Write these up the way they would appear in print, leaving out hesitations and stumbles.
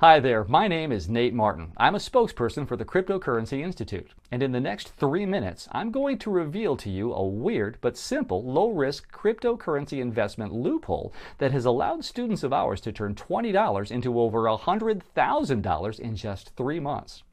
Hi there, my name is Nate Martin. I'm a spokesperson for the Cryptocurrency Institute, and in the next 3 minutes, I'm going to reveal to you a weird but simple, low-risk cryptocurrency investment loophole that has allowed students of ours to turn $20 into over $100,000 in just 3 months.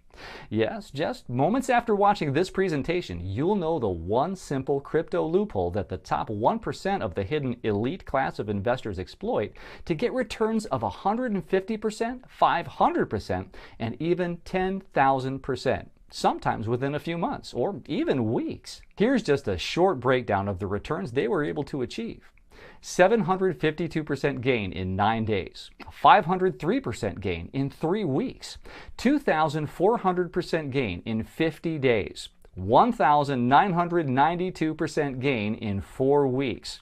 Yes, just moments after watching this presentation, you'll know the one simple crypto loophole that the top 1% of the hidden elite class of investors exploit to get returns of 150%, 500%, and even 10,000%. Sometimes within a few months or even weeks. Here's just a short breakdown of the returns they were able to achieve. 752% gain in 9 days, 503% gain in 3 weeks, 2,400% gain in 50 days, 1,992% gain in 4 weeks.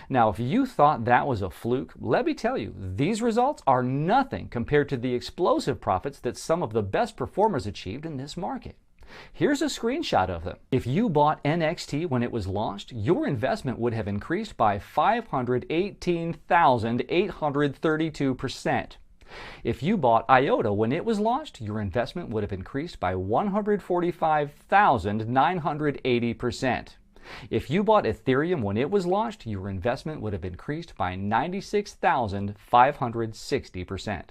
Now, if you thought that was a fluke, let me tell you, these results are nothing compared to the explosive profits that some of the best performers achieved in this market. Here's a screenshot of them. If you bought NXT when it was launched, your investment would have increased by 518,832%. If you bought IOTA when it was launched, your investment would have increased by 145,980%. If you bought Ethereum when it was launched, your investment would have increased by 96,560%.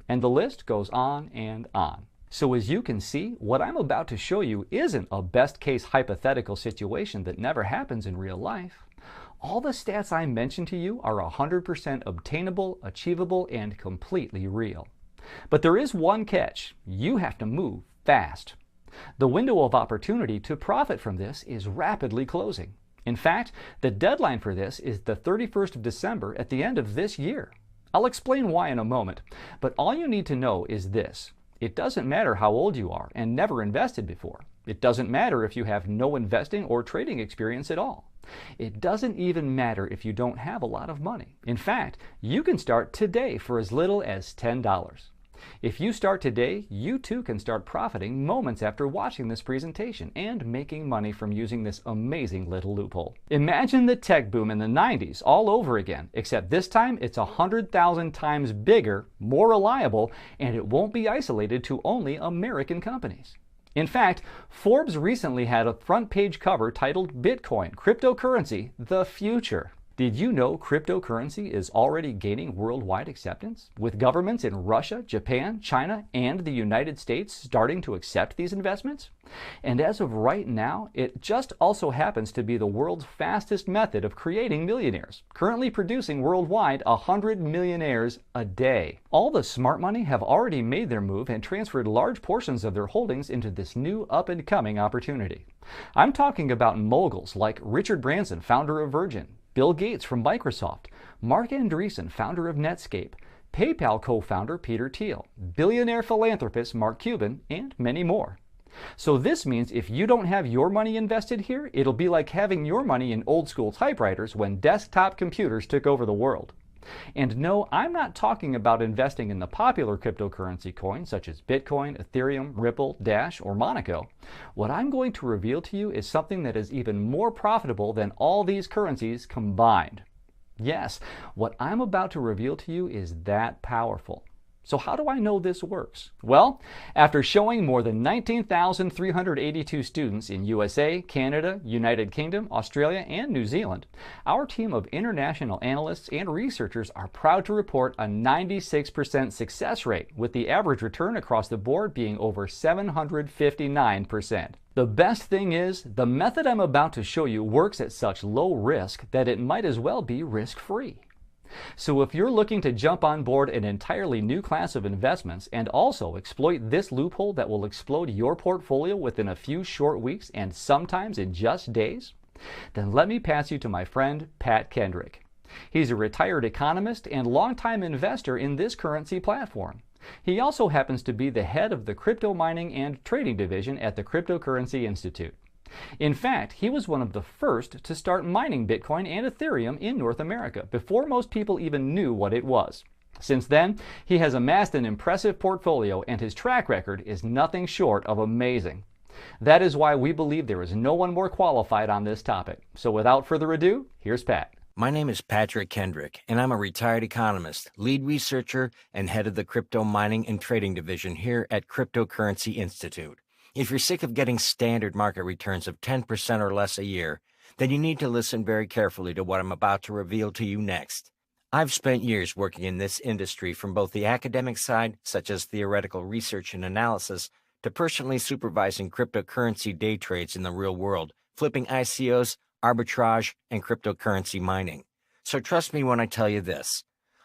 And the list goes on and on. So as you can see, what I'm about to show you isn't a best-case hypothetical situation that never happens in real life. All the stats I mentioned to you are 100% obtainable, achievable, and completely real. But there is one catch. You have to move fast. The window of opportunity to profit from this is rapidly closing. In fact, the deadline for this is the 31st of December at the end of this year. I'll explain why in a moment, but all you need to know is this. It doesn't matter how old you are and never invested before. It doesn't matter if you have no investing or trading experience at all. It doesn't even matter if you don't have a lot of money. In fact, you can start today for as little as $10. If you start today, you too can start profiting moments after watching this presentation and making money from using this amazing little loophole. Imagine the tech boom in the 90s all over again, except this time it's 100,000 times bigger, more reliable, and it won't be isolated to only American companies. In fact, Forbes recently had a front page cover titled Bitcoin, Cryptocurrency, the Future. Did you know cryptocurrency is already gaining worldwide acceptance, with governments in Russia, Japan, China, and the United States starting to accept these investments? And as of right now, it just also happens to be the world's fastest method of creating millionaires, currently producing worldwide 100 millionaires a day. All the smart money have already made their move and transferred large portions of their holdings into this new up-and-coming opportunity. I'm talking about moguls like Richard Branson, founder of Virgin, Bill Gates from Microsoft, Mark Andreessen, founder of Netscape, PayPal co-founder Peter Thiel, billionaire philanthropist Mark Cuban, and many more. So this means if you don't have your money invested here, it'll be like having your money in old school typewriters when desktop computers took over the world. And no, I'm not talking about investing in the popular cryptocurrency coins such as Bitcoin, Ethereum, Ripple, Dash, or Monaco. What I'm going to reveal to you is something that is even more profitable than all these currencies combined. Yes, what I'm about to reveal to you is that powerful. So how do I know this works? Well, after showing more than 19,382 students in USA, Canada, United Kingdom, Australia, and New Zealand, our team of international analysts and researchers are proud to report a 96% success rate, with the average return across the board being over 759%. The best thing is, the method I'm about to show you works at such low risk that it might as well be risk-free. So if you're looking to jump on board an entirely new class of investments and also exploit this loophole that will explode your portfolio within a few short weeks and sometimes in just days, then let me pass you to my friend Pat Kendrick. He's a retired economist and longtime investor in this currency platform. He also happens to be the head of the crypto mining and trading division at the Cryptocurrency Institute. In fact, he was one of the first to start mining Bitcoin and Ethereum in North America before most people even knew what it was. Since then, he has amassed an impressive portfolio and his track record is nothing short of amazing. That is why we believe there is no one more qualified on this topic. So without further ado, here's Pat. My name is Patrick Kendrick, and I'm a retired economist, lead researcher, and head of the crypto mining and trading division here at Cryptocurrency Institute. If you're sick of getting standard market returns of 10% or less a year, then you need to listen very carefully to what I'm about to reveal to you next. I've spent years working in this industry from both the academic side, such as theoretical research and analysis, to personally supervising cryptocurrency day trades in the real world, flipping ICOs, arbitrage, and cryptocurrency mining. So trust me when I tell you this.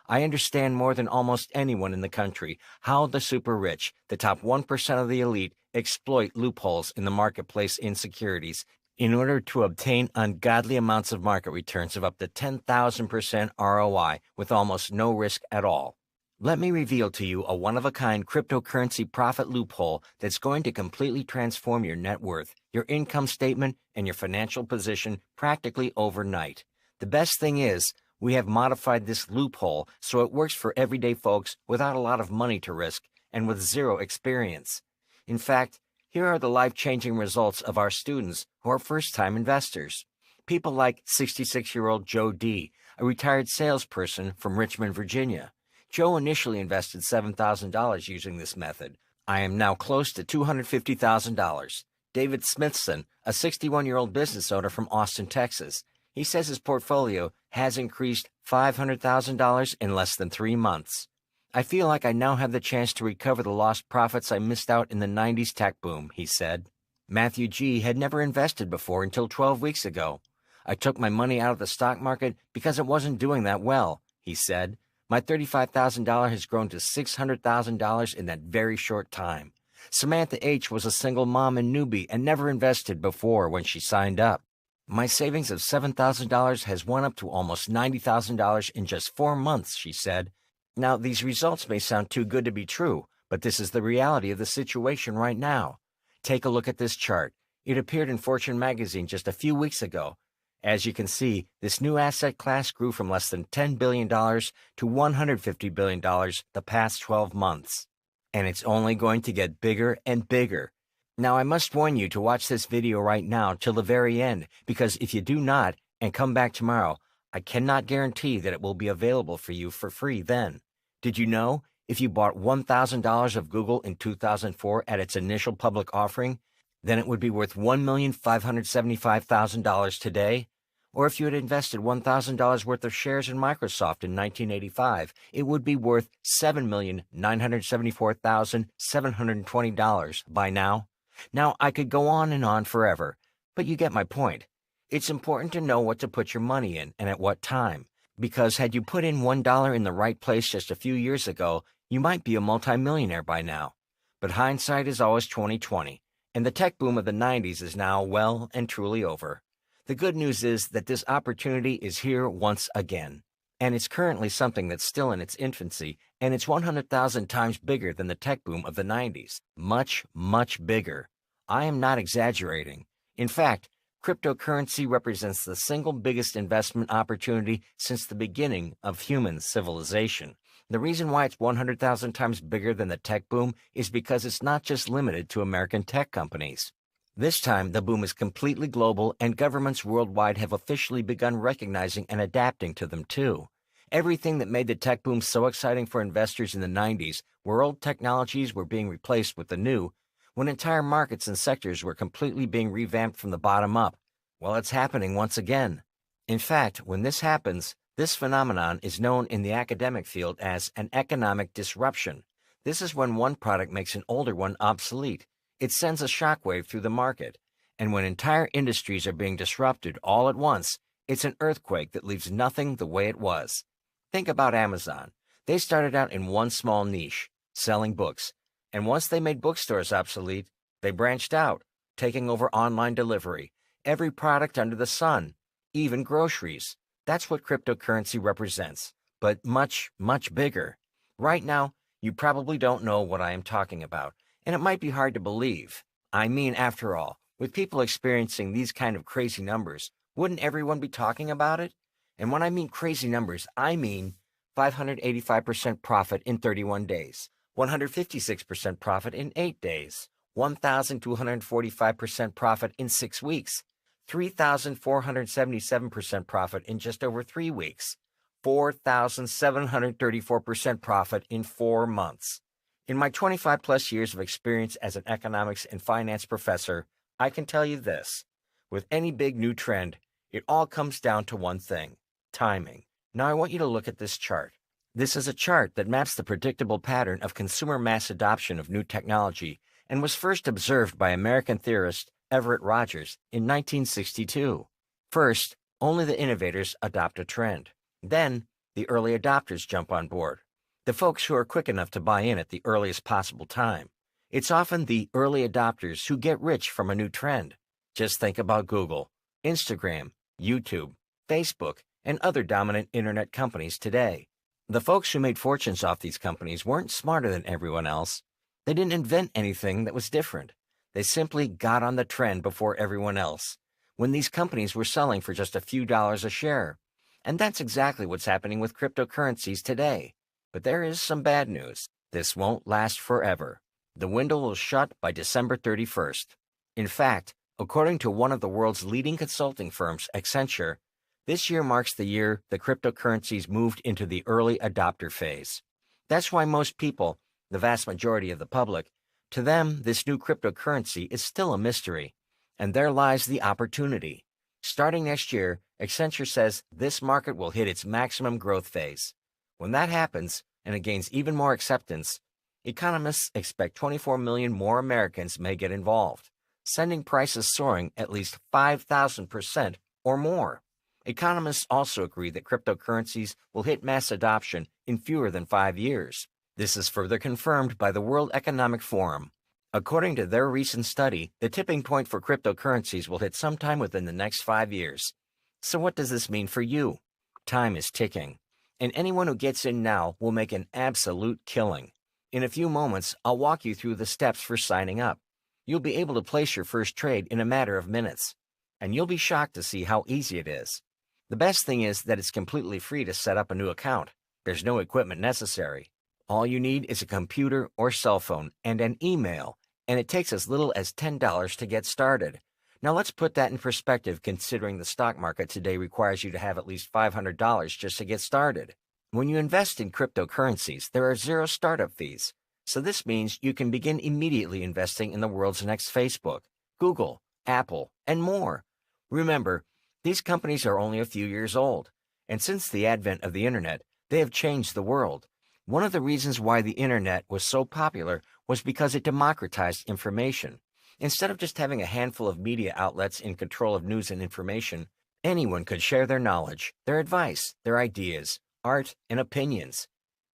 I understand more than almost anyone in the country how the super rich, the top 1% of the elite, exploit loopholes in the marketplace in securities in order to obtain ungodly amounts of market returns of up to 10,000% ROI with almost no risk at all. Let me reveal to you a one-of-a-kind cryptocurrency profit loophole that's going to completely transform your net worth, your income statement, and your financial position practically overnight. The best thing is, we have modified this loophole so it works for everyday folks without a lot of money to risk and with zero experience. In fact, here are the life-changing results of our students who are first-time investors. People like 66-year-old Joe D., a retired salesperson from Richmond, Virginia. Joe initially invested $7,000 using this method. I am now close to $250,000. David Smithson, a 61-year-old business owner from Austin, Texas. He says his portfolio has increased $500,000 in less than 3 months. I feel like I now have the chance to recover the lost profits I missed out in the 90s tech boom, he said. Matthew G. had never invested before until 12 weeks ago. I took my money out of the stock market because it wasn't doing that well, he said. My $35,000 has grown to $600,000 in that very short time. Samantha H. was a single mom and newbie and never invested before when she signed up. My savings of $7,000 has went up to almost $90,000 in just 4 months, she said. Now, these results may sound too good to be true, but this is the reality of the situation right now. Take a look at this chart. It appeared in Fortune magazine just a few weeks ago. As you can see, this new asset class grew from less than $10 billion to $150 billion the past 12 months. And it's only going to get bigger and bigger. Now, I must warn you to watch this video right now till the very end, because if you do not, and come back tomorrow, I cannot guarantee that it will be available for you for free then. Did you know, if you bought $1,000 of Google in 2004 at its initial public offering, then it would be worth $1,575,000 today? Or if you had invested $1,000 worth of shares in Microsoft in 1985, it would be worth $7,974,720 by now. Now, I could go on and on forever, but you get my point. It's important to know what to put your money in and at what time, because had you put in $1 in the right place just a few years ago, you might be a multimillionaire by now. But hindsight is always 20/20, and the tech boom of the 90s is now well and truly over. The good news is that this opportunity is here once again, and it's currently something that's still in its infancy, and it's 100,000 times bigger than the tech boom of the 90s. Much, much bigger. I am not exaggerating. In fact, cryptocurrency represents the single biggest investment opportunity since the beginning of human civilization. The reason why it's 100,000 times bigger than the tech boom is because it's not just limited to American tech companies. This time, the boom is completely global, and governments worldwide have officially begun recognizing and adapting to them too. Everything that made the tech boom so exciting for investors in the 90s, where old technologies were being replaced with the new, when entire markets and sectors were completely being revamped from the bottom up, well, it's happening once again. In fact, when this happens, this phenomenon is known in the academic field as an economic disruption. This is when one product makes an older one obsolete. It sends a shockwave through the market. And when entire industries are being disrupted all at once, it's an earthquake that leaves nothing the way it was. Think about Amazon. They started out in one small niche, selling books. And once they made bookstores obsolete, they branched out, taking over online delivery, every product under the sun, even groceries. That's what cryptocurrency represents, but much, much bigger. Right now, you probably don't know what I am talking about, and it might be hard to believe. I mean, after all, with people experiencing these kind of crazy numbers, wouldn't everyone be talking about it? And when I mean crazy numbers, I mean 585% profit in 31 days. 156% profit in 8 days, 1,245% profit in 6 weeks, 3,477% profit in just over 3 weeks, 4,734% profit in 4 months. In my 25 plus years of experience as an economics and finance professor, I can tell you this. With any big new trend, it all comes down to one thing: timing. Now I want you to look at this chart. This is a chart that maps the predictable pattern of consumer mass adoption of new technology and was first observed by American theorist Everett Rogers in 1962. First, only the innovators adopt a trend. Then, the early adopters jump on board, the folks who are quick enough to buy in at the earliest possible time. It's often the early adopters who get rich from a new trend. Just think about Google, Instagram, YouTube, Facebook, and other dominant internet companies today. The folks who made fortunes off these companies weren't smarter than everyone else. They didn't invent anything that was different. They simply got on the trend before everyone else, when these companies were selling for just a few dollars a share. And that's exactly what's happening with cryptocurrencies today. But there is some bad news. This won't last forever. The window will shut by December 31st. In fact, according to one of the world's leading consulting firms, Accenture, this year marks the year the cryptocurrencies moved into the early adopter phase. That's why most people, the vast majority of the public, to them, this new cryptocurrency is still a mystery. And there lies the opportunity. Starting next year, Accenture says this market will hit its maximum growth phase. When that happens, and it gains even more acceptance, economists expect 24 million more Americans may get involved, sending prices soaring at least 5,000% or more. Economists also agree that cryptocurrencies will hit mass adoption in fewer than 5 years. This is further confirmed by the World Economic Forum. According to their recent study, the tipping point for cryptocurrencies will hit sometime within the next 5 years. So what does this mean for you? Time is ticking, and anyone who gets in now will make an absolute killing. In a few moments, I'll walk you through the steps for signing up. You'll be able to place your first trade in a matter of minutes, and you'll be shocked to see how easy it is. The best thing is that it's completely free to set up a new account. There's no equipment necessary. All you need is a computer or cell phone and an email, and it takes as little as $10 to get started. Now let's put that in perspective, considering the stock market today requires you to have at least $500 just to get started. When you invest in cryptocurrencies, there are 0 startup fees. So this means you can begin immediately investing in the world's next Facebook, Google, Apple, and more. Remember, these companies are only a few years old, and since the advent of the internet, they have changed the world. One of the reasons why the internet was so popular was because it democratized information. Instead of just having a handful of media outlets in control of news and information, anyone could share their knowledge, their advice, their ideas, art, and opinions.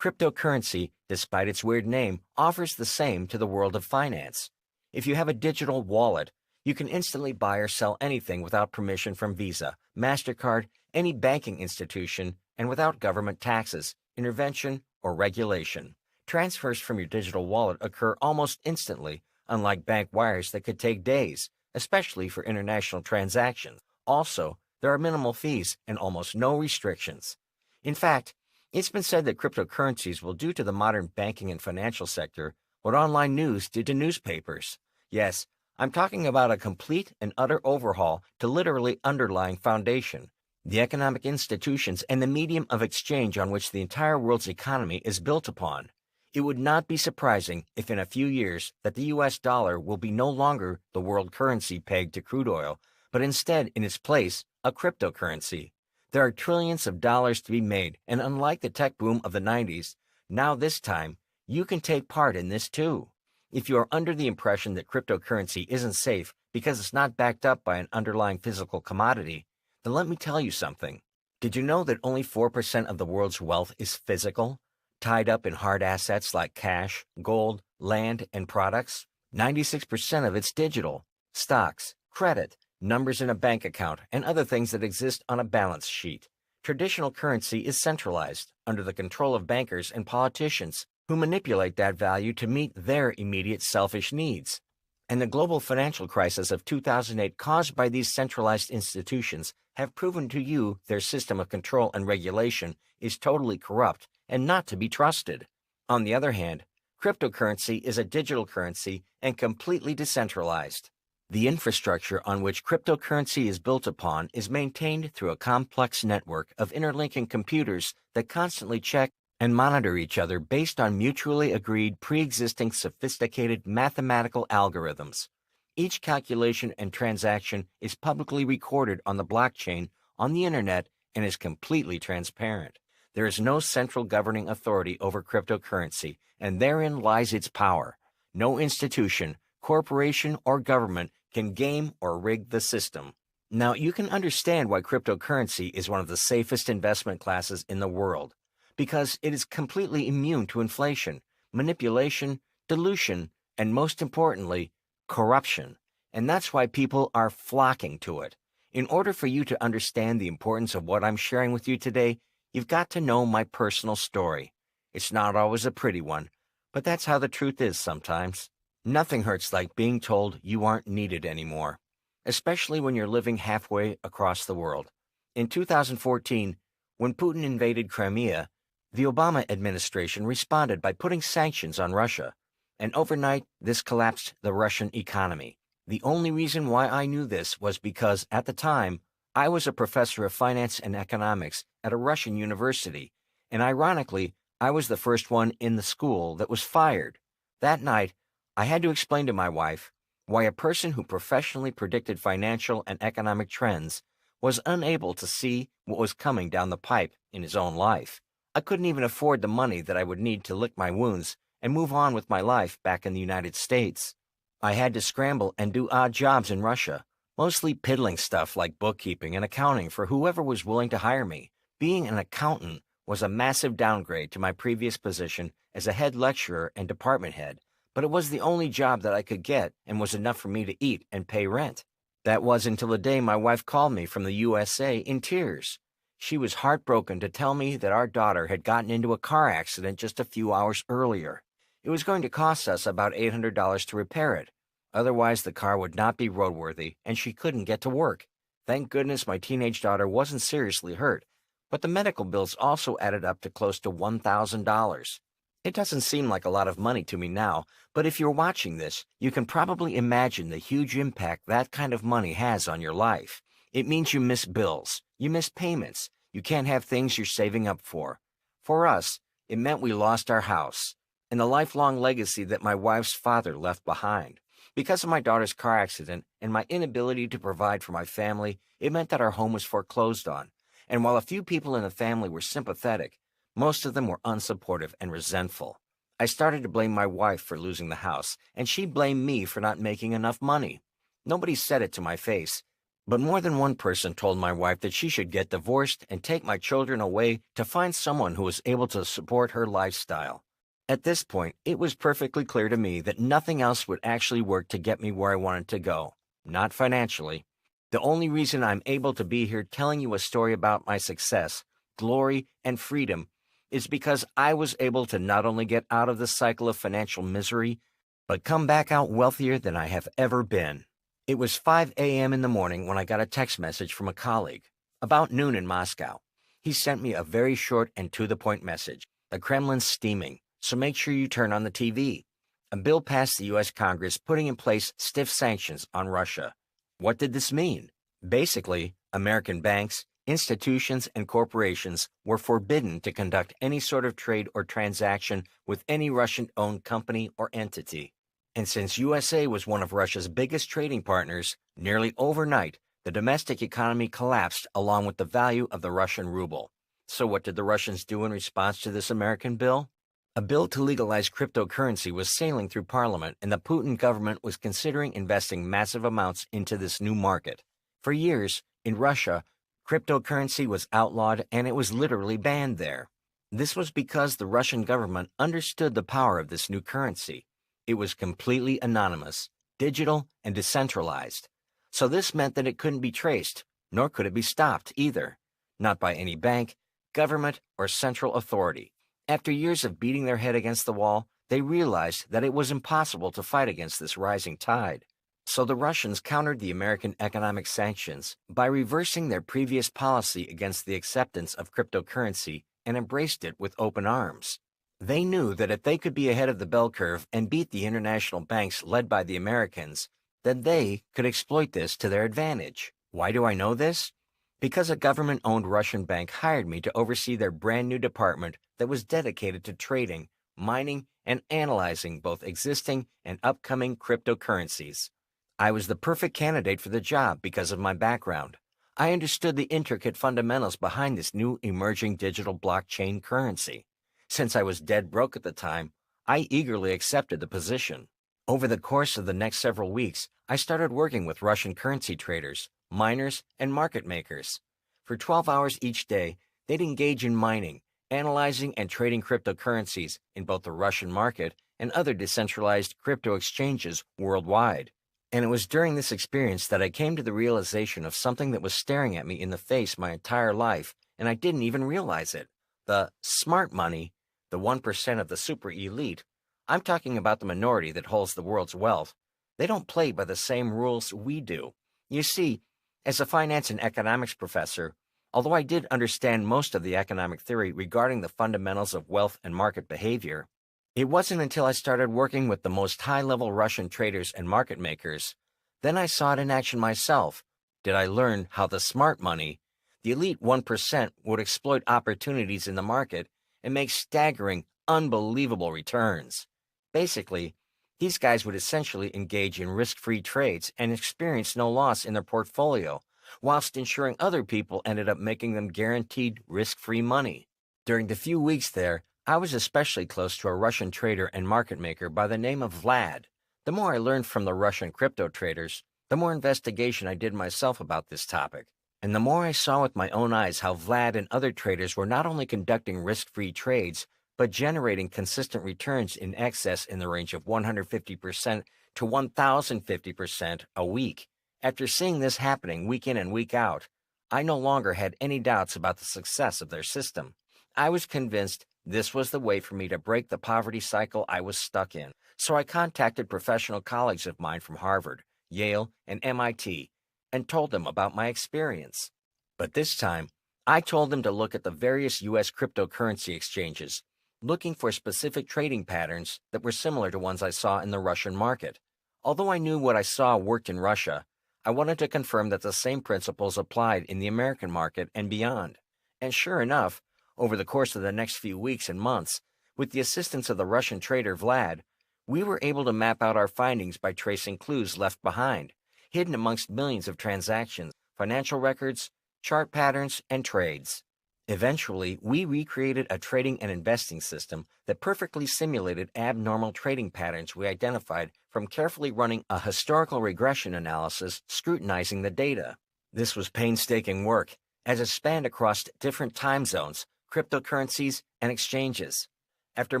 Cryptocurrency, despite its weird name, offers the same to the world of finance. If you have a digital wallet, you can instantly buy or sell anything without permission from Visa, MasterCard, any banking institution, and without government taxes, intervention, or regulation. Transfers from your digital wallet occur almost instantly, unlike bank wires that could take days, especially for international transactions. Also, there are minimal fees and almost no restrictions. In fact, it's been said that cryptocurrencies will do to the modern banking and financial sector what online news did to newspapers. Yes, I'm talking about a complete and utter overhaul to literally underlying foundation, the economic institutions and the medium of exchange on which the entire world's economy is built upon. It would not be surprising if in a few years that the US dollar will be no longer the world currency pegged to crude oil, but instead in its place, a cryptocurrency. There are trillions of dollars to be made, and unlike the tech boom of the 90s, now this time, you can take part in this too. If you are under the impression that cryptocurrency isn't safe because it's not backed up by an underlying physical commodity, then let me tell you something. Did you know that only 4% of the world's wealth is physical, tied up in hard assets like cash, gold, land, and products? 96% of it's digital, stocks, credit, numbers in a bank account, and other things that exist on a balance sheet. Traditional currency is centralized, under the control of bankers and politicians, who manipulate that value to meet their immediate selfish needs. And the global financial crisis of 2008 caused by these centralized institutions have proven to you their system of control and regulation is totally corrupt and not to be trusted. On the other hand, cryptocurrency is a digital currency and completely decentralized. The infrastructure on which cryptocurrency is built upon is maintained through a complex network of interlinking computers that constantly check and monitor each other based on mutually agreed pre-existing sophisticated mathematical algorithms. Each calculation and transaction is publicly recorded on the blockchain on the internet and is completely transparent. There is no central governing authority over cryptocurrency, and therein lies its power. No institution, corporation, or government can game or rig the system. Now, you can understand why cryptocurrency is one of the safest investment classes in the world, because it is completely immune to inflation, manipulation, dilution, and most importantly, corruption. And that's why people are flocking to it. In order for you to understand the importance of what I'm sharing with you today, you've got to know my personal story. It's not always a pretty one, but that's how the truth is sometimes. Nothing hurts like being told you aren't needed anymore, especially when you're living halfway across the world. In 2014, when Putin invaded Crimea, the Obama administration responded by putting sanctions on Russia, and overnight this collapsed the Russian economy. The only reason why I knew this was because, at the time, I was a professor of finance and economics at a Russian university, and ironically, I was the first one in the school that was fired. That night, I had to explain to my wife why a person who professionally predicted financial and economic trends was unable to see what was coming down the pipe in his own life. I couldn't even afford the money that I would need to lick my wounds and move on with my life back in the United States. I had to scramble and do odd jobs in Russia, mostly piddling stuff like bookkeeping and accounting for whoever was willing to hire me. Being an accountant was a massive downgrade to my previous position as a head lecturer and department head, but it was the only job that I could get and was enough for me to eat and pay rent. That was until the day my wife called me from the USA in tears. She was heartbroken to tell me that our daughter had gotten into a car accident just a few hours earlier. It was going to cost us about $800 to repair it. Otherwise, the car would not be roadworthy and she couldn't get to work. Thank goodness my teenage daughter wasn't seriously hurt, but the medical bills also added up to close to $1,000. It doesn't seem like a lot of money to me now, but if you're watching this, you can probably imagine the huge impact that kind of money has on your life. It means you miss bills, you miss payments, you can't have things you're saving up for. For us, it meant we lost our house and the lifelong legacy that my wife's father left behind. Because of my daughter's car accident and my inability to provide for my family, it meant that our home was foreclosed on. And while a few people in the family were sympathetic, most of them were unsupportive and resentful. I started to blame my wife for losing the house, and she blamed me for not making enough money. Nobody said it to my face, but more than one person told my wife that she should get divorced and take my children away to find someone who was able to support her lifestyle. At this point, it was perfectly clear to me that nothing else would actually work to get me where I wanted to go, not financially. The only reason I'm able to be here telling you a story about my success, glory, and freedom is because I was able to not only get out of the cycle of financial misery, but come back out wealthier than I have ever been. It was 5 a.m. in the morning when I got a text message from a colleague, about noon in Moscow. He sent me a very short and to-the-point message. The Kremlin's steaming, so make sure you turn on the TV. A bill passed the U.S. Congress putting in place stiff sanctions on Russia. What did this mean? Basically, American banks, institutions, and corporations were forbidden to conduct any sort of trade or transaction with any Russian-owned company or entity. And since USA was one of Russia's biggest trading partners, nearly overnight, the domestic economy collapsed along with the value of the Russian ruble. So what did the Russians do in response to this American bill? A bill to legalize cryptocurrency was sailing through Parliament, and the Putin government was considering investing massive amounts into this new market. For years, in Russia, cryptocurrency was outlawed and it was literally banned there. This was because the Russian government understood the power of this new currency. It was completely anonymous, digital, and decentralized. So this meant that it couldn't be traced, nor could it be stopped either. Not by any bank, government, or central authority. After years of beating their head against the wall, they realized that it was impossible to fight against this rising tide. So the Russians countered the American economic sanctions by reversing their previous policy against the acceptance of cryptocurrency and embraced it with open arms. They knew that if they could be ahead of the bell curve and beat the international banks led by the Americans, then they could exploit this to their advantage. Why do I know this? Because a government-owned Russian bank hired me to oversee their brand new department that was dedicated to trading, mining, and analyzing both existing and upcoming cryptocurrencies. I was the perfect candidate for the job because of my background. I understood the intricate fundamentals behind this new emerging digital blockchain currency. Since I was dead broke at the time, I eagerly accepted the position. Over the course of the next several weeks, I started working with Russian currency traders, miners, and market makers. For 12 hours each day, they'd engage in mining, analyzing and trading cryptocurrencies in both the Russian market and other decentralized crypto exchanges worldwide. And it was during this experience that I came to the realization of something that was staring at me in the face my entire life, and I didn't even realize it. The smart money, the 1% of the super elite, I'm talking about the minority that holds the world's wealth. They don't play by the same rules we do. You see, as a finance and economics professor, although I did understand most of the economic theory regarding the fundamentals of wealth and market behavior, it wasn't until I started working with the most high-level Russian traders and market makers, then I saw it in action myself. Did I learn how the smart money, the elite 1%, would exploit opportunities in the market and make staggering, unbelievable returns. Basically, these guys would essentially engage in risk-free trades and experience no loss in their portfolio, whilst ensuring other people ended up making them guaranteed risk-free money. During the few weeks there, I was especially close to a Russian trader and market maker by the name of Vlad. The more I learned from the Russian crypto traders, the more investigation I did myself about this topic. And the more I saw with my own eyes how Vlad and other traders were not only conducting risk-free trades, but generating consistent returns in excess in the range of 150% to 1,050% a week. After seeing this happening week in and week out, I no longer had any doubts about the success of their system. I was convinced this was the way for me to break the poverty cycle I was stuck in. So I contacted professional colleagues of mine from Harvard, Yale, and MIT, and told them about my experience. But this time, I told them to look at the various U.S. cryptocurrency exchanges, looking for specific trading patterns that were similar to ones I saw in the Russian market. Although I knew what I saw worked in Russia, I wanted to confirm that the same principles applied in the American market and beyond. And sure enough, over the course of the next few weeks and months, with the assistance of the Russian trader Vlad, we were able to map out our findings by tracing clues left behind, hidden amongst millions of transactions, financial records, chart patterns, and trades. Eventually, we recreated a trading and investing system that perfectly simulated abnormal trading patterns we identified from carefully running a historical regression analysis scrutinizing the data. This was painstaking work, as it spanned across different time zones, cryptocurrencies, and exchanges. After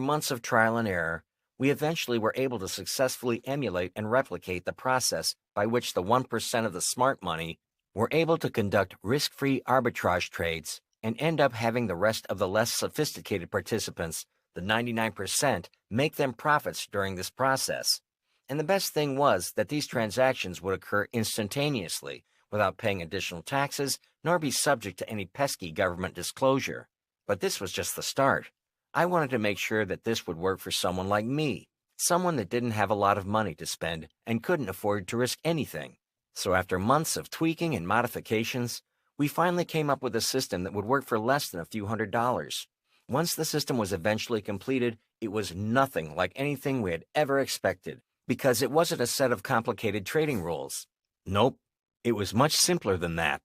months of trial and error, we eventually were able to successfully emulate and replicate the process by which the 1% of the smart money were able to conduct risk-free arbitrage trades and end up having the rest of the less sophisticated participants, the 99%, make them profits during this process. And the best thing was that these transactions would occur instantaneously, without paying additional taxes, nor be subject to any pesky government disclosure. But this was just the start. I wanted to make sure that this would work for someone like me, someone that didn't have a lot of money to spend and couldn't afford to risk anything. So after months of tweaking and modifications, we finally came up with a system that would work for less than a few $100s. Once the system was eventually completed, it was nothing like anything we had ever expected, because it wasn't a set of complicated trading rules. Nope, it was much simpler than that.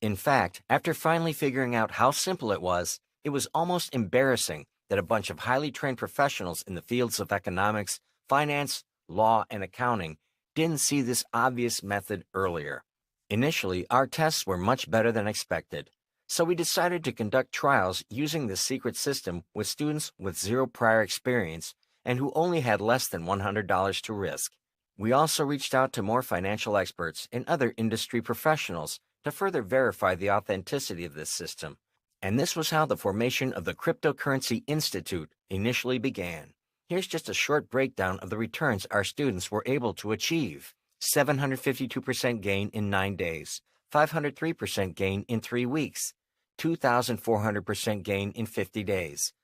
In fact, after finally figuring out how simple it was almost embarrassing that a bunch of highly trained professionals in the fields of economics, finance, law, and accounting didn't see this obvious method earlier. Initially, our tests were much better than expected, so we decided to conduct trials using this secret system with students with zero prior experience and who only had less than $100 to risk. We also reached out to more financial experts and other industry professionals to further verify the authenticity of this system. And this was how the formation of the Cryptocurrency Institute initially began. Here's just a short breakdown of the returns our students were able to achieve. 752% gain in 9 days, 503% gain in 3 weeks, 2,400% gain in 50 days,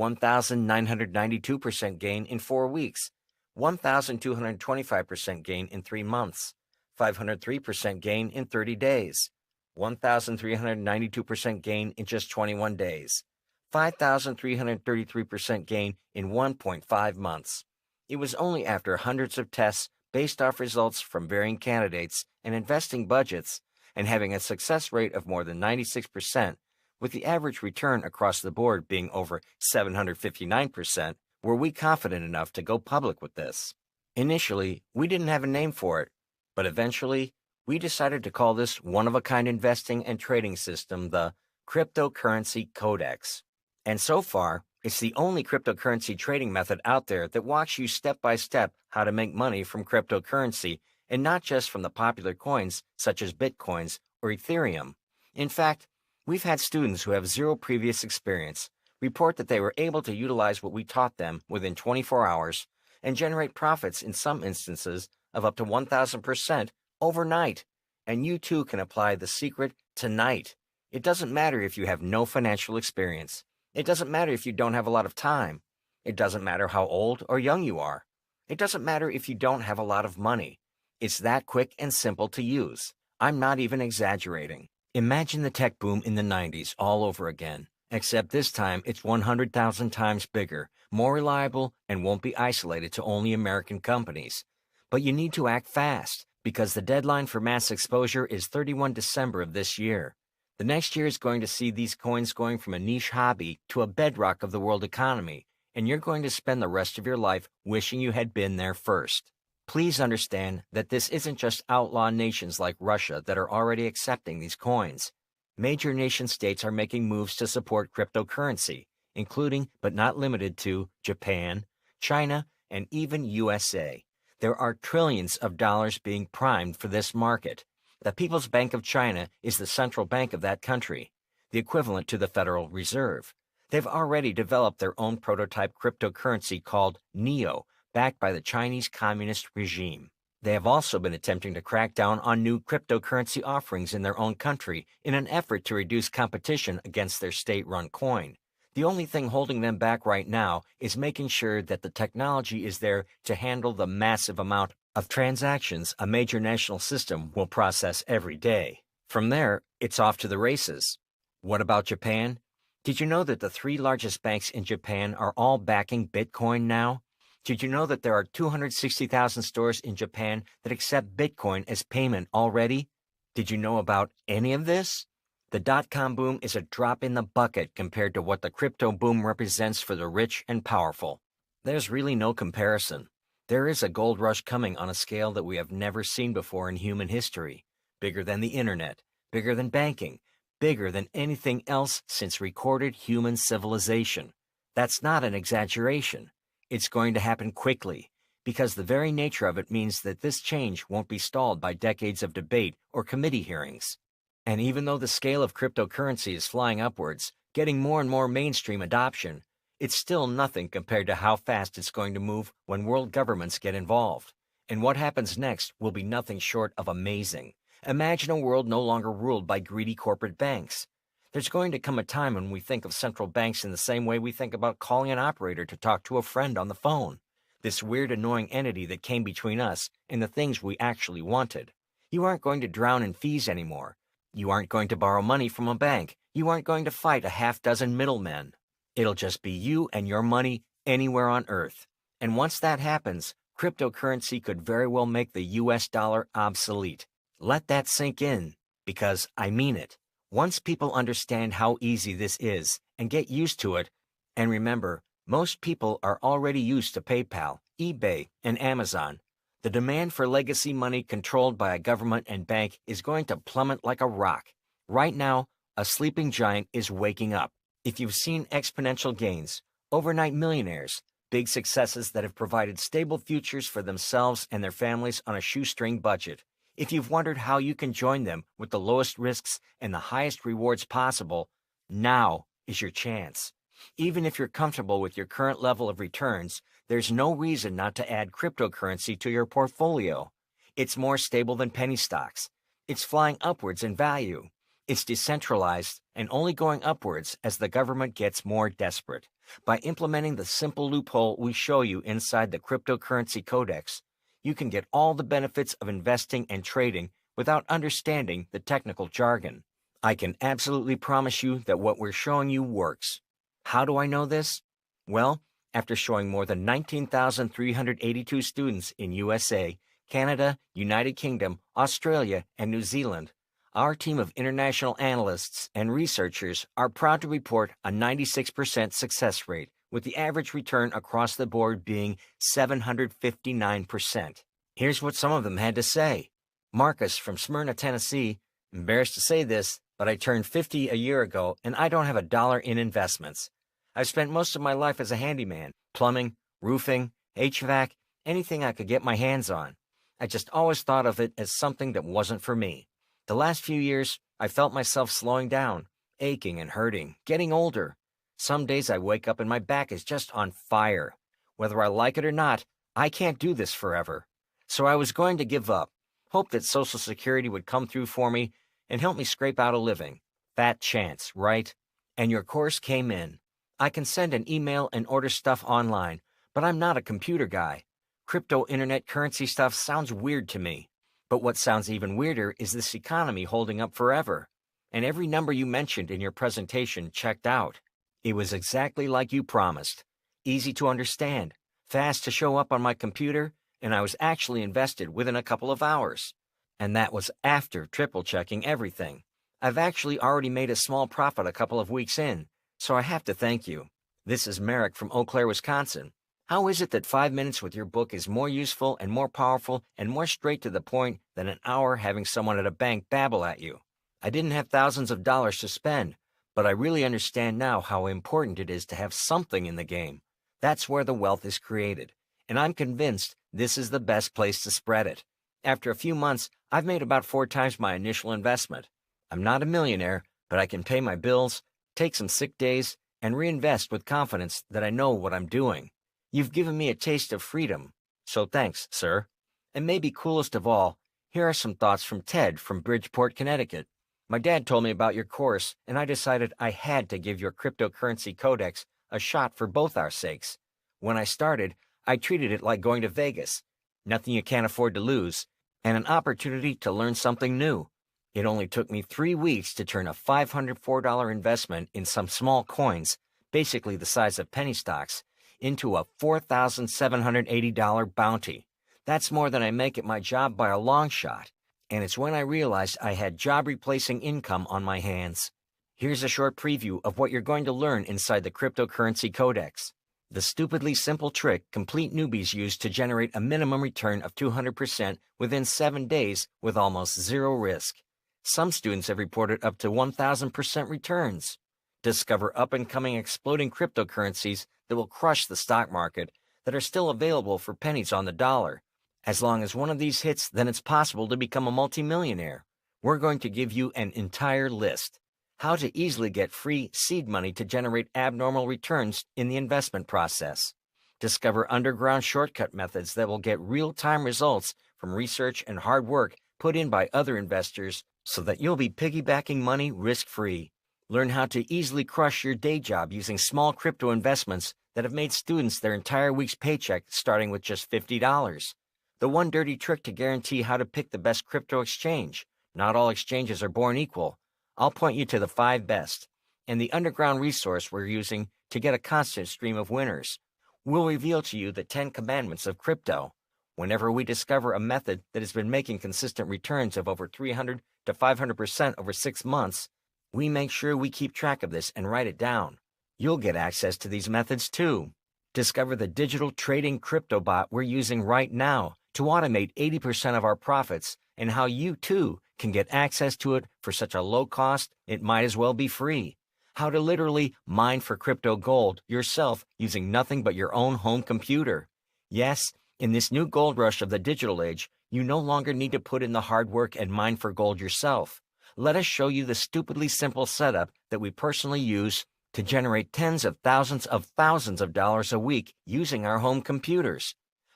1,992% gain in 4 weeks, 1,225% gain in 3 months, 503% gain in 30 days, 1,392% gain in just 21 days, 5,333% gain in 1.5 months. It was only after hundreds of tests based off results from varying candidates and investing budgets and having a success rate of more than 96%, with the average return across the board being over 759%, were we confident enough to go public with this. Initially, we didn't have a name for it, but eventually, we decided to call this one-of-a-kind investing and trading system the Cryptocurrency Codex. And so far, it's the only cryptocurrency trading method out there that walks you step by step how to make money from cryptocurrency, and not just from the popular coins such as Bitcoins or Ethereum. In fact, we've had students who have zero previous experience report that they were able to utilize what we taught them within 24 hours and generate profits in some instances of up to 1,000% overnight. And you too can apply the secret tonight. It doesn't matter if you have no financial experience. It doesn't matter if you don't have a lot of time. It doesn't matter how old or young you are. It doesn't matter if you don't have a lot of money. It's that quick and simple to use. I'm not even exaggerating. Imagine the tech boom in the 90s all over again, except this time it's 100,000 times bigger, more reliable, and won't be isolated to only American companies. But you need to act fast, because the deadline for mass exposure is 31 December of this year. The next year is going to see these coins going from a niche hobby to a bedrock of the world economy, and you're going to spend the rest of your life wishing you had been there first. Please understand that this isn't just outlaw nations like Russia that are already accepting these coins. Major nation-states are making moves to support cryptocurrency, including but not limited to Japan, China, and even USA. There are trillions of dollars being primed for this market. The People's Bank of China is the central bank of that country, the equivalent to the Federal Reserve. They've already developed their own prototype cryptocurrency called NEO, backed by the Chinese Communist regime. They have also been attempting to crack down on new cryptocurrency offerings in their own country in an effort to reduce competition against their state-run coin. The only thing holding them back right now is making sure that the technology is there to handle the massive amount of transactions a major national system will process every day. From there, it's off to the races. What about Japan? Did you know that the 3 largest banks in Japan are all backing Bitcoin now? Did you know that there are 260,000 stores in Japan that accept Bitcoin as payment already? Did you know about any of this? The dot-com boom is a drop in the bucket compared to what the crypto boom represents for the rich and powerful. There's really no comparison. There is a gold rush coming on a scale that we have never seen before in human history. Bigger than the internet, bigger than banking, bigger than anything else since recorded human civilization. That's not an exaggeration. It's going to happen quickly, because the very nature of it means that this change won't be stalled by decades of debate or committee hearings. And even though the scale of cryptocurrency is flying upwards, getting more and more mainstream adoption, it's still nothing compared to how fast it's going to move when world governments get involved. And what happens next will be nothing short of amazing. Imagine a world no longer ruled by greedy corporate banks. There's going to come a time when we think of central banks in the same way we think about calling an operator to talk to a friend on the phone. This weird, annoying entity that came between us and the things we actually wanted. You aren't going to drown in fees anymore. You aren't going to borrow money from a bank. You aren't going to fight a half-dozen middlemen. It'll just be you and your money anywhere on Earth. And once that happens, cryptocurrency could very well make the US dollar obsolete. Let that sink in, because I mean it. Once people understand how easy this is and get used to it, and remember, most people are already used to PayPal, eBay, and Amazon, the demand for legacy money controlled by a government and bank is going to plummet like a rock. Right now, a sleeping giant is waking up. If you've seen exponential gains, overnight millionaires, big successes that have provided stable futures for themselves and their families on a shoestring budget, if you've wondered how you can join them with the lowest risks and the highest rewards possible, now is your chance. Even if you're comfortable with your current level of returns, there's no reason not to add cryptocurrency to your portfolio. It's more stable than penny stocks. It's flying upwards in value. It's decentralized and only going upwards as the government gets more desperate. By implementing the simple loophole we show you inside the Cryptocurrency Codex, you can get all the benefits of investing and trading without understanding the technical jargon. I can absolutely promise you that what we're showing you works. How do I know this? Well, after showing more than 19,382 students in USA, Canada, United Kingdom, Australia, and New Zealand, our team of international analysts and researchers are proud to report a 96% success rate, with the average return across the board being 759%. Here's what some of them had to say. Marcus from Smyrna, Tennessee: embarrassed to say this, but I turned 50 a year ago and I don't have a dollar in investments. I've spent most of my life as a handyman, plumbing, roofing, HVAC, anything I could get my hands on. I just always thought of it as something that wasn't for me. The last few years, I felt myself slowing down, aching and hurting, getting older. Some days I wake up and my back is just on fire. Whether I like it or not, I can't do this forever. So I was going to give up, hope that Social Security would come through for me and help me scrape out a living. Fat chance, right? And your course came in. I can send an email and order stuff online, but I'm not a computer guy. Crypto internet currency stuff sounds weird to me. But what sounds even weirder is this economy holding up forever. And every number you mentioned in your presentation checked out. It was exactly like you promised. Easy to understand, fast to show up on my computer, and I was actually invested within a couple of hours. And that was after triple checking everything. I've actually already made a small profit a couple of weeks in, so I have to thank you. This is Merrick from Eau Claire, Wisconsin. How is it that 5 minutes with your book is more useful and more powerful and more straight to the point than an hour having someone at a bank babble at you? I didn't have thousands of dollars to spend, but I really understand now how important it is to have something in the game. That's where the wealth is created, and I'm convinced this is the best place to spread it. After a few months, I've made about 4 times my initial investment. I'm not a millionaire, but I can pay my bills, take some sick days, and reinvest with confidence that I know what I'm doing. You've given me a taste of freedom, so thanks, sir. And maybe coolest of all, here are some thoughts from Ted from Bridgeport, Connecticut. My dad told me about your course, and I decided I had to give your cryptocurrency codex a shot for both our sakes. When I started, I treated it like going to Vegas. Nothing you can't afford to lose, and an opportunity to learn something new. It only took me 3 weeks to turn a $504 investment in some small coins, basically the size of penny stocks, into a $4,780 bounty. That's more than I make at my job by a long shot, and it's when I realized I had job-replacing income on my hands. Here's a short preview of what you're going to learn inside the Cryptocurrency Codex. The stupidly simple trick complete newbies use to generate a minimum return of 200% within 7 days with almost zero risk. Some students have reported up to 1,000% returns. Discover up-and-coming exploding cryptocurrencies that will crush the stock market that are still available for pennies on the dollar. As long as one of these hits, then it's possible to become a multimillionaire. We're going to give you an entire list. How to easily get free seed money to generate abnormal returns in the investment process. Discover underground shortcut methods that will get real-time results from research and hard work put in by other investors so that you'll be piggybacking money risk-free. Learn how to easily crush your day job using small crypto investments that have made students their entire week's paycheck starting with just $50. The one dirty trick to guarantee how to pick the best crypto exchange. Not all exchanges are born equal. I'll point you to the 5 best, and the underground resource we're using to get a constant stream of winners. We'll reveal to you the 10 commandments of crypto. Whenever we discover a method that has been making consistent returns of over 300 to 500% over 6 months, we make sure we keep track of this and write it down. You'll get access to these methods too. Discover the digital trading crypto bot we're using right now to automate 80% of our profits, and how you too can get access to it for such a low cost it might as well be free. How to literally mine for crypto gold yourself using nothing but your own home computer. Yes, in this new gold rush of the digital age, you no longer need to put in the hard work and mine for gold yourself. Let us show you the stupidly simple setup that we personally use to generate tens of thousands of dollars a week using our home computers.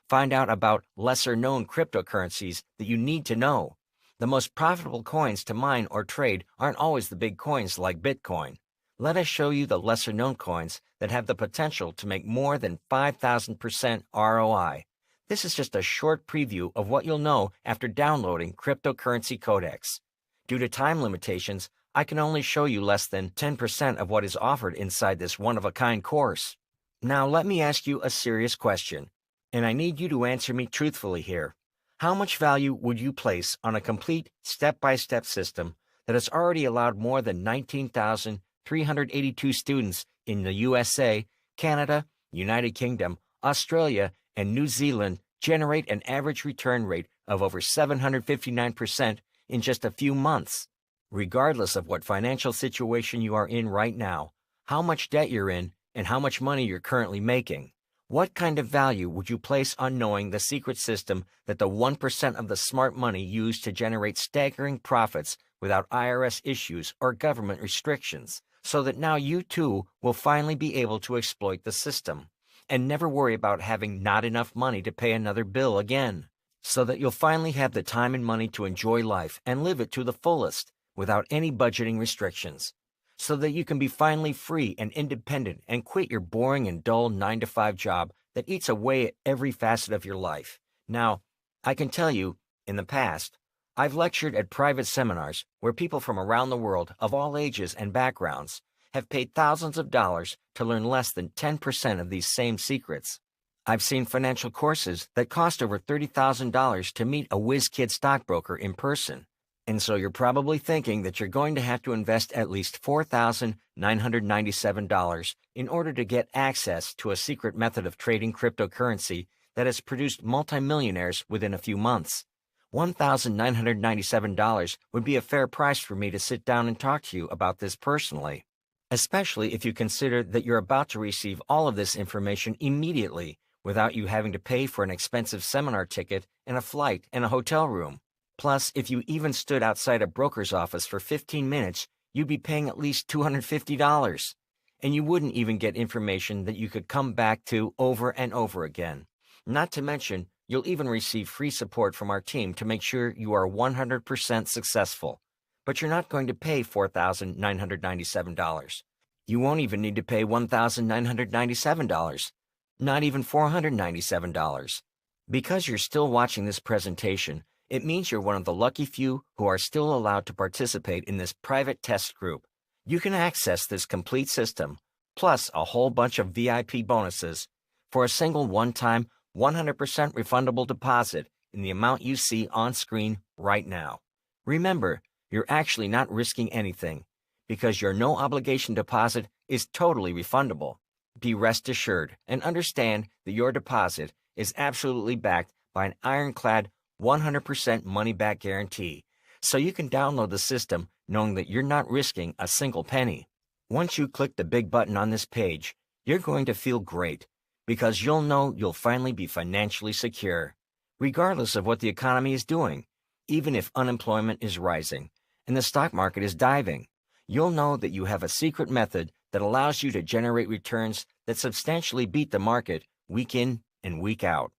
Find out about lesser-known cryptocurrencies that you need to know. The most profitable coins to mine or trade aren't always the big coins like Bitcoin. Let us show you the lesser-known coins that have the potential to make more than 5,000% ROI. This is just a short preview of what you'll know after downloading Cryptocurrency Codex. Due to time limitations, I can only show you less than 10% of what is offered inside this one-of-a-kind course. Now let me ask you a serious question, and I need you to answer me truthfully here. How much value would you place on a complete step-by-step system that has already allowed more than 19,382 students in the USA, Canada, United Kingdom, Australia, and New Zealand generate an average return rate of over 759% in just a few months? Regardless of what financial situation you are in right now, how much debt you're in, and how much money you're currently making, what kind of value would you place on knowing the secret system that the 1% of the smart money used to generate staggering profits without IRS issues or government restrictions, so that now you too will finally be able to exploit the system and never worry about having not enough money to pay another bill again, so that you'll finally have the time and money to enjoy life and live it to the fullest without any budgeting restrictions, so that you can be finally free and independent and quit your boring and dull 9-to-5 job that eats away at every facet of your life. Now, I can tell you, in the past, I've lectured at private seminars where people from around the world of all ages and backgrounds have paid thousands of dollars to learn less than 10% of these same secrets. I've seen financial courses that cost over $30,000 to meet a whiz-kid stockbroker in person. And so you're probably thinking that you're going to have to invest at least $4,997 in order to get access to a secret method of trading cryptocurrency that has produced multimillionaires within a few months. $1,997 would be a fair price for me to sit down and talk to you about this personally, especially if you consider that you're about to receive all of this information immediately without you having to pay for an expensive seminar ticket and a flight and a hotel room. Plus, if you even stood outside a broker's office for 15 minutes, you'd be paying at least $250. And you wouldn't even get information that you could come back to over and over again. Not to mention, you'll even receive free support from our team to make sure you are 100% successful. But you're not going to pay $4,997. You won't even need to pay $1,997. Not even $497. Because you're still watching this presentation, it means you're one of the lucky few who are still allowed to participate in this private test group. You can access this complete system, plus a whole bunch of VIP bonuses, for a single one-time, 100% refundable deposit in the amount you see on screen right now. Remember, you're actually not risking anything, because your no-obligation deposit is totally refundable. Be rest assured and understand that your deposit is absolutely backed by an ironclad 100% money-back guarantee, so you can download the system knowing that you're not risking a single penny. Once you click the big button on this page, you're going to feel great, because you'll know you'll finally be financially secure, regardless of what the economy is doing. Even if unemployment is rising and the stock market is diving, you'll know that you have a secret method that allows you to generate returns that substantially beat the market week in and week out.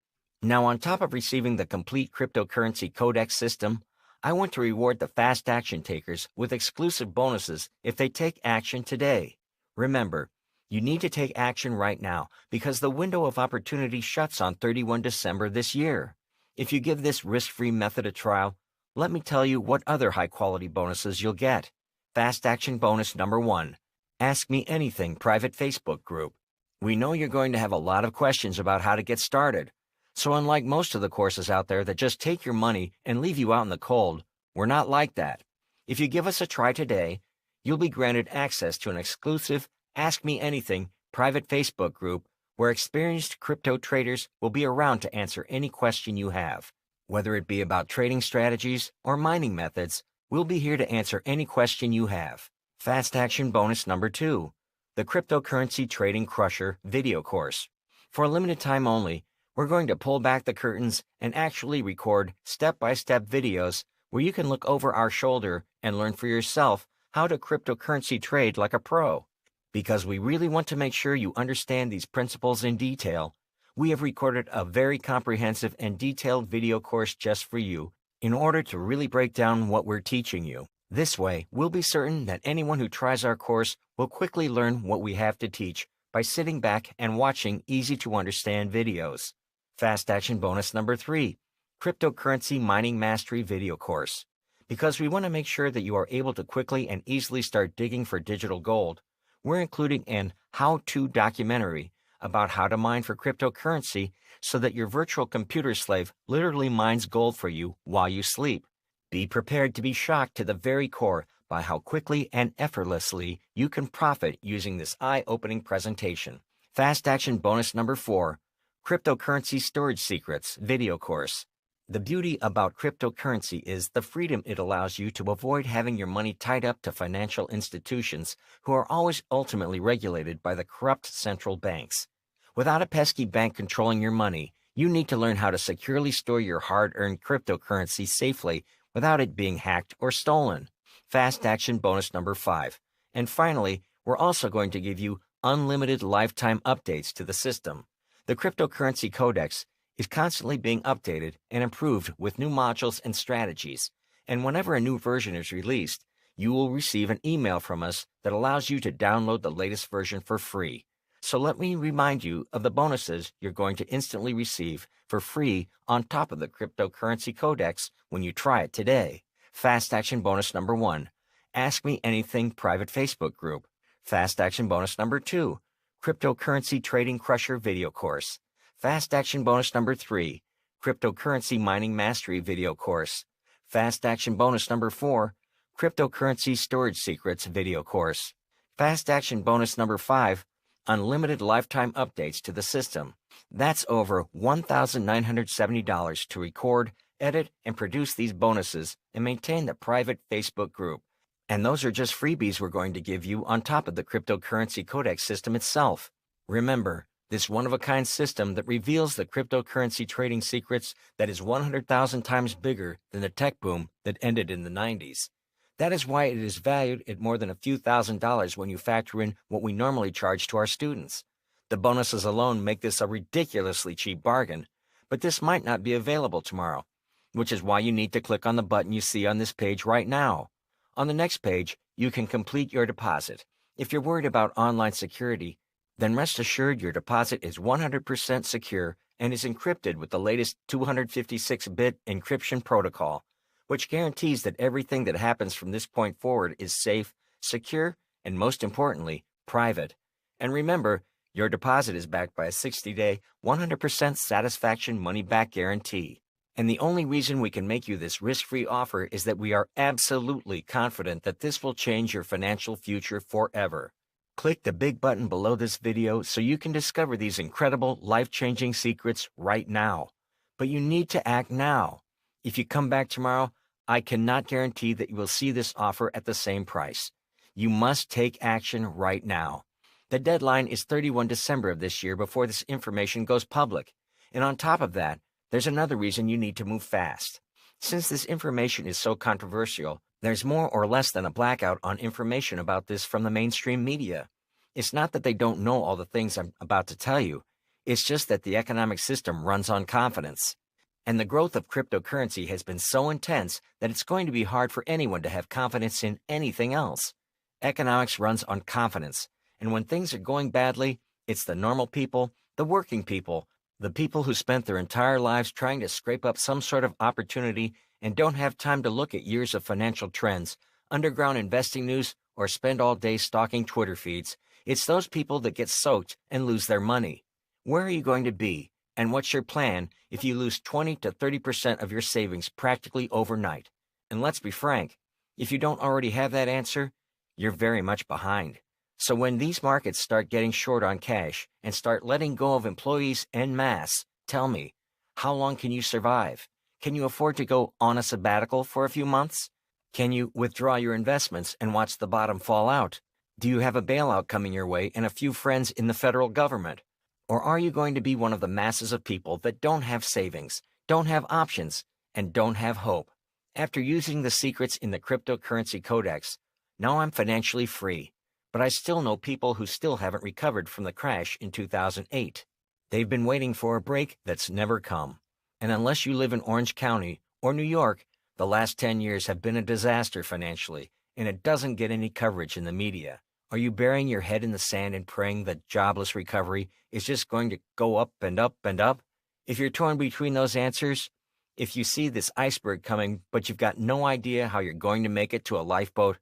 Now, on top of receiving the complete cryptocurrency codex system, I want to reward the fast action takers with exclusive bonuses if they take action today. Remember, you need to take action right now because the window of opportunity shuts on 31 December this year. If you give this risk-free method a trial, let me tell you what other high-quality bonuses you'll get. Fast action bonus number 1, Ask Me Anything private Facebook group. We know you're going to have a lot of questions about how to get started. So unlike most of the courses out there that just take your money and leave you out in the cold, we're not like that. If you give us a try today, you'll be granted access to an exclusive Ask Me Anything private Facebook group where experienced crypto traders will be around to answer any question you have. Whether it be about trading strategies or mining methods, we'll be here to answer any question you have. Fast action bonus number 2, the Cryptocurrency Trading Crusher video course. For a limited time only, we're going to pull back the curtains and actually record step-by-step videos where you can look over our shoulder and learn for yourself how to cryptocurrency trade like a pro. Because we really want to make sure you understand these principles in detail, we have recorded a very comprehensive and detailed video course just for you in order to really break down what we're teaching you. This way, we'll be certain that anyone who tries our course will quickly learn what we have to teach by sitting back and watching easy-to-understand videos. Fast action bonus number 3, Cryptocurrency Mining Mastery video course. Because we want to make sure that you are able to quickly and easily start digging for digital gold, we're including an how-to documentary about how to mine for cryptocurrency so that your virtual computer slave literally mines gold for you while you sleep. Be prepared to be shocked to the very core by how quickly and effortlessly you can profit using this eye-opening presentation. Fast action bonus number 4, Cryptocurrency Storage Secrets video course. The beauty about cryptocurrency is the freedom it allows you to avoid having your money tied up to financial institutions who are always ultimately regulated by the corrupt central banks. Without a pesky bank controlling your money, you need to learn how to securely store your hard-earned cryptocurrency safely without it being hacked or stolen. Fast action bonus number 5. And finally, we're also going to give you unlimited lifetime updates to the system. The Cryptocurrency Codex is constantly being updated and improved with new modules and strategies, and whenever a new version is released, you will receive an email from us that allows you to download the latest version for free. So let me remind you of the bonuses you're going to instantly receive for free on top of the Cryptocurrency Codex when you try it today. Fast action bonus number 1, Ask Me Anything private Facebook group. Fast action bonus number 2, Cryptocurrency Trading Crusher video course. Fast action bonus number 3, Cryptocurrency Mining Mastery video course. Fast action bonus number 4, Cryptocurrency Storage Secrets video course. Fast action bonus number 5, unlimited lifetime updates to the system. That's over $1,970 to record, edit, and produce these bonuses and maintain the private Facebook group. And those are just freebies we're going to give you on top of the Cryptocurrency Codex system itself. Remember, this one-of-a-kind system that reveals the cryptocurrency trading secrets that is 100,000 times bigger than the tech boom that ended in the 90s. That is why it is valued at more than a few $1,000s when you factor in what we normally charge to our students. The bonuses alone make this a ridiculously cheap bargain, but this might not be available tomorrow, which is why you need to click on the button you see on this page right now. On the next page, you can complete your deposit. If you're worried about online security, then rest assured your deposit is 100% secure and is encrypted with the latest 256-bit encryption protocol, which guarantees that everything that happens from this point forward is safe, secure, and most importantly, private. And remember, your deposit is backed by a 60-day, 100% satisfaction money-back guarantee. And the only reason we can make you this risk-free offer is that we are absolutely confident that this will change your financial future forever. Click the big button below this video so you can discover these incredible, life-changing secrets right now. But you need to act now. If you come back tomorrow, I cannot guarantee that you will see this offer at the same price. You must take action right now. The deadline is 31 December of this year before this information goes public. And on top of that, there's another reason you need to move fast. Since this information is so controversial, there's more or less than a blackout on information about this from the mainstream media. It's not that they don't know all the things I'm about to tell you. It's just that the economic system runs on confidence. And the growth of cryptocurrency has been so intense that it's going to be hard for anyone to have confidence in anything else. Economics runs on confidence. And when things are going badly, it's the normal people, the working people, the people who spent their entire lives trying to scrape up some sort of opportunity and don't have time to look at years of financial trends, underground investing news, or spend all day stalking Twitter feeds. It's those people that get soaked and lose their money. Where are you going to be, and what's your plan if you lose 20 to 30% of your savings practically overnight? And let's be frank, if you don't already have that answer, you're very much behind. So when these markets start getting short on cash and start letting go of employees en masse, tell me, how long can you survive? Can you afford to go on a sabbatical for a few months? Can you withdraw your investments and watch the bottom fall out? Do you have a bailout coming your way and a few friends in the federal government? Or are you going to be one of the masses of people that don't have savings, don't have options, and don't have hope? After using the secrets in the Cryptocurrency Codex, now I'm financially free. But I still know people who still haven't recovered from the crash in 2008. They've been waiting for a break that's never come. And unless you live in Orange County or New York, the last 10 years have been a disaster financially, and it doesn't get any coverage in the media. Are you burying your head in the sand and praying that jobless recovery is just going to go up and up and up? If you're torn between those answers, if you see this iceberg coming, but you've got no idea how you're going to make it to a lifeboat,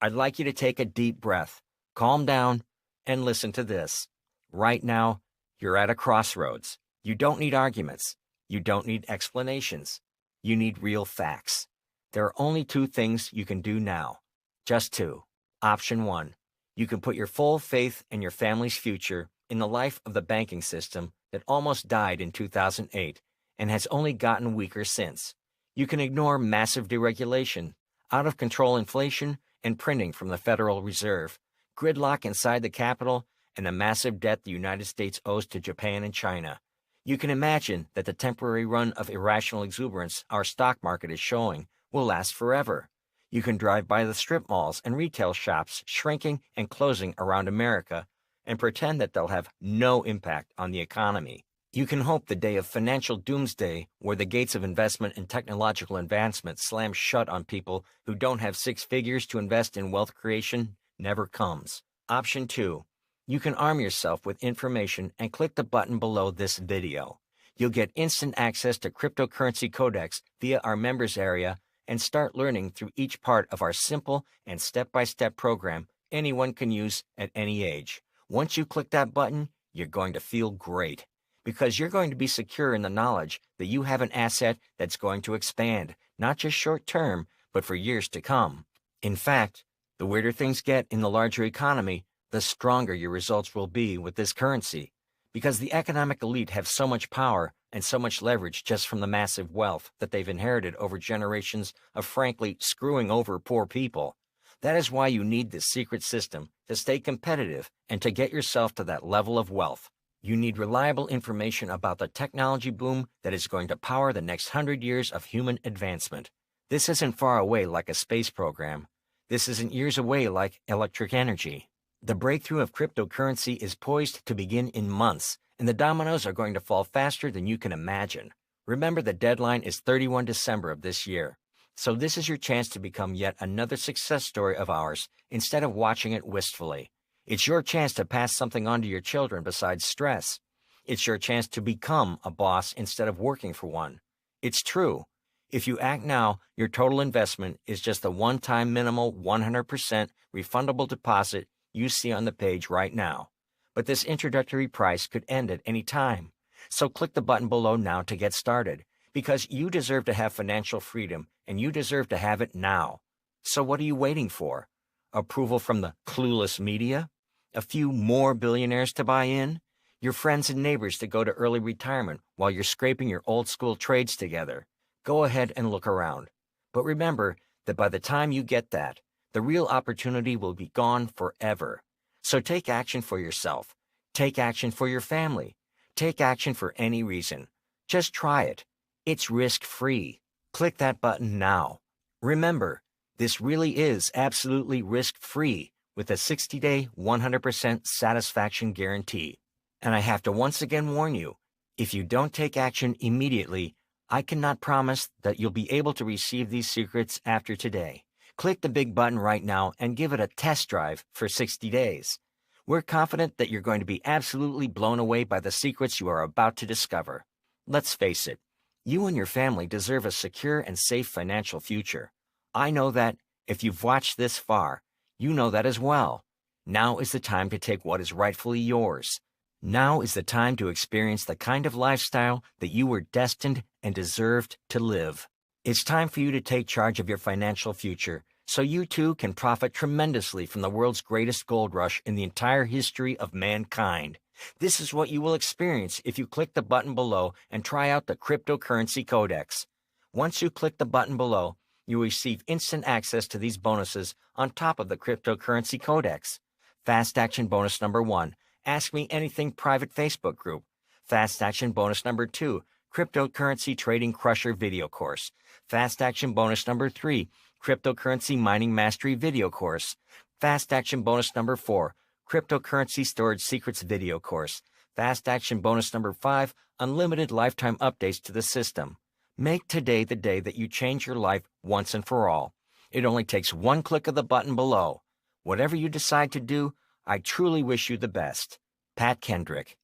I'd like you to take a deep breath, calm down, and listen to this. Right now, you're at a crossroads. You don't need arguments. You don't need explanations. You need real facts. There are only two things you can do now. Just two. Option one, you can put your full faith in your family's future in the life of the banking system that almost died in 2008 and has only gotten weaker since. You can ignore massive deregulation, out-of-control inflation, and printing from the Federal Reserve, gridlock inside the Capitol, and the massive debt the United States owes to Japan and China. You can imagine that the temporary run of irrational exuberance our stock market is showing will last forever. You can drive by the strip malls and retail shops shrinking and closing around America and pretend that they'll have no impact on the economy. You can hope the day of financial doomsday, where the gates of investment and technological advancement slam shut on people who don't have six figures to invest in wealth creation, never comes. Option two, you can arm yourself with information and click the button below this video. You'll get instant access to Cryptocurrency Codex via our members area and start learning through each part of our simple and step-by-step program anyone can use at any age. Once you click that button, you're going to feel great, because you're going to be secure in the knowledge that you have an asset that's going to expand, not just short-term, but for years to come. In fact, the weirder things get in the larger economy, the stronger your results will be with this currency, because the economic elite have so much power and so much leverage just from the massive wealth that they've inherited over generations of frankly screwing over poor people. That is why you need this secret system to stay competitive and to get yourself to that level of wealth. You need reliable information about the technology boom that is going to power the next 100 years of human advancement. This isn't far away like a space program. This isn't years away like electric energy. The breakthrough of cryptocurrency is poised to begin in months, and the dominoes are going to fall faster than you can imagine. Remember, the deadline is 31 December of this year. So this is your chance to become yet another success story of ours instead of watching it wistfully. It's your chance to pass something on to your children besides stress. It's your chance to become a boss instead of working for one. It's true. If you act now, your total investment is just the one-time minimal 100% refundable deposit you see on the page right now. But this introductory price could end at any time. So click the button below now to get started, because you deserve to have financial freedom and you deserve to have it now. So what are you waiting for? Approval from the clueless media? A few more billionaires to buy in? Your friends and neighbors to go to early retirement while you're scraping your old school trades together? Go ahead and look around. But remember that by the time you get that, the real opportunity will be gone forever. So take action for yourself. Take action for your family. Take action for any reason. Just try it. It's risk-free. Click that button now. Remember, this really is absolutely risk-free with a 60-day, 100% satisfaction guarantee. And I have to once again warn you, if you don't take action immediately, I cannot promise that you'll be able to receive these secrets after today. Click the big button right now and give it a test drive for 60 days. We're confident that you're going to be absolutely blown away by the secrets you are about to discover. Let's face it, you and your family deserve a secure and safe financial future. I know that. If you've watched this far, you know that as well. Now is the time to take what is rightfully yours. Now is the time to experience the kind of lifestyle that you were destined and deserved to live. It's time for you to take charge of your financial future so you too can profit tremendously from the world's greatest gold rush in the entire history of mankind. This is what you will experience if you click the button below and try out the Cryptocurrency Codex. Once you click the button below, you will receive instant access to these bonuses on top of the Cryptocurrency Codex. Fast Action Bonus number 1, Ask Me Anything private Facebook group. Fast Action Bonus number 2, Cryptocurrency Trading Crusher video course. Fast Action Bonus number 3, Cryptocurrency Mining Mastery video course. Fast Action Bonus number 4, Cryptocurrency Storage Secrets video course. Fast Action Bonus number 5, Unlimited Lifetime Updates to the System. Make today the day that you change your life once and for all. It only takes one click of the button below. Whatever you decide to do, I truly wish you the best. Pat Kendrick.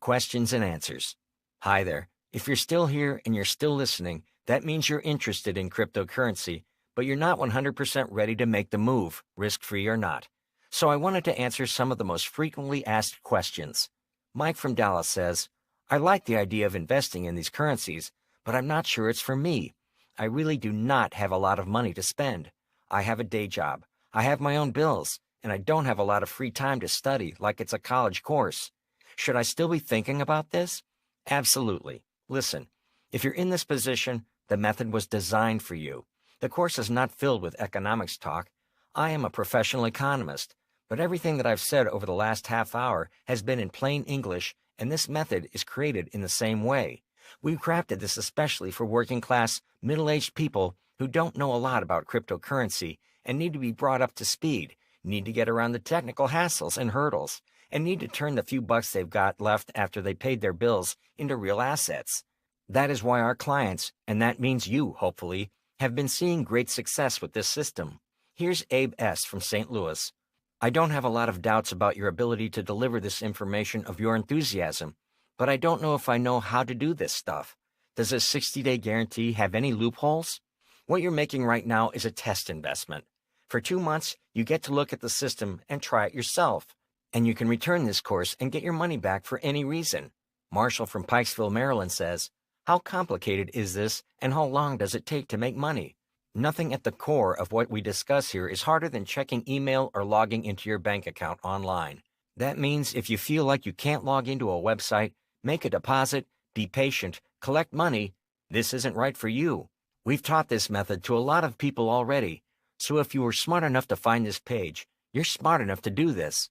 questions and answers. Hi there. If you're still here and you're still listening, that means you're interested in cryptocurrency, but you're not 100% ready to make the move, risk-free or not. So I wanted to answer some of the most frequently asked questions. Mike from Dallas says, I like the idea of investing in these currencies, but I'm not sure it's for me. I really do not have a lot of money to spend. I have a day job. I have my own bills, and I don't have a lot of free time to study like it's a college course. Should I still be thinking about this? Absolutely. Listen, if you're in this position, the method was designed for you. The course is not filled with economics talk. I am a professional economist, but everything that I've said over the last half hour has been in plain English, and this method is created in the same way. We've crafted this especially for working-class, middle-aged people who don't know a lot about cryptocurrency and need to be brought up to speed, need to get around the technical hassles and hurdles, and need to turn the few bucks they've got left after they paid their bills into real assets. That is why our clients, and that means you, hopefully, have been seeing great success with this system. Here's Abe S. from St. Louis. I don't have a lot of doubts about your ability to deliver this information of your enthusiasm, but I don't know if I know how to do this stuff. Does a 60-day guarantee have any loopholes? What you're making right now is a test investment. For 2 months, you get to look at the system and try it yourself, and you can return this course and get your money back for any reason. Marshall from Pikesville, Maryland says, how complicated is this, and how long does it take to make money? Nothing at the core of what we discuss here is harder than checking email or logging into your bank account online. That means if you feel like you can't log into a website, make a deposit, be patient, collect money, this isn't right for you. We've taught this method to a lot of people already, so if you were smart enough to find this page, you're smart enough to do this.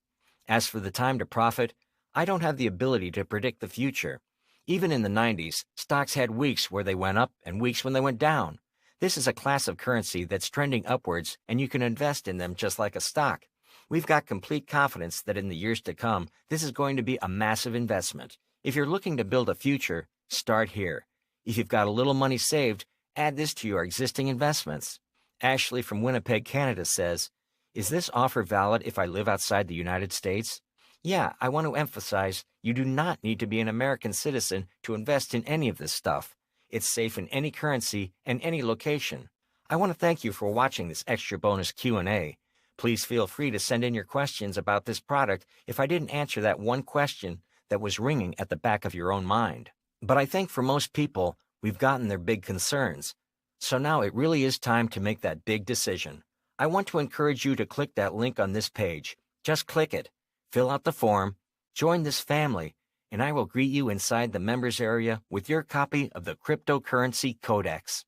As for the time to profit, I don't have the ability to predict the future. Even in the 90s, stocks had weeks where they went up and weeks when they went down. This is a class of currency that's trending upwards, and you can invest in them just like a stock. We've got complete confidence that in the years to come, this is going to be a massive investment. If you're looking to build a future, start here. If you've got a little money saved, add this to your existing investments. Ashley from Winnipeg, Canada says, is this offer valid if I live outside the United States? Yeah, I want to emphasize, you do not need to be an American citizen to invest in any of this stuff. It's safe in any currency and any location. I want to thank you for watching this extra bonus Q&A. Please feel free to send in your questions about this product if I didn't answer that one question that was ringing at the back of your own mind. But I think for most people, we've gotten their big concerns. So now it really is time to make that big decision. I want to encourage you to click that link on this page. Just click it, fill out the form, join this family, and I will greet you inside the members area with your copy of the Cryptocurrency Codex.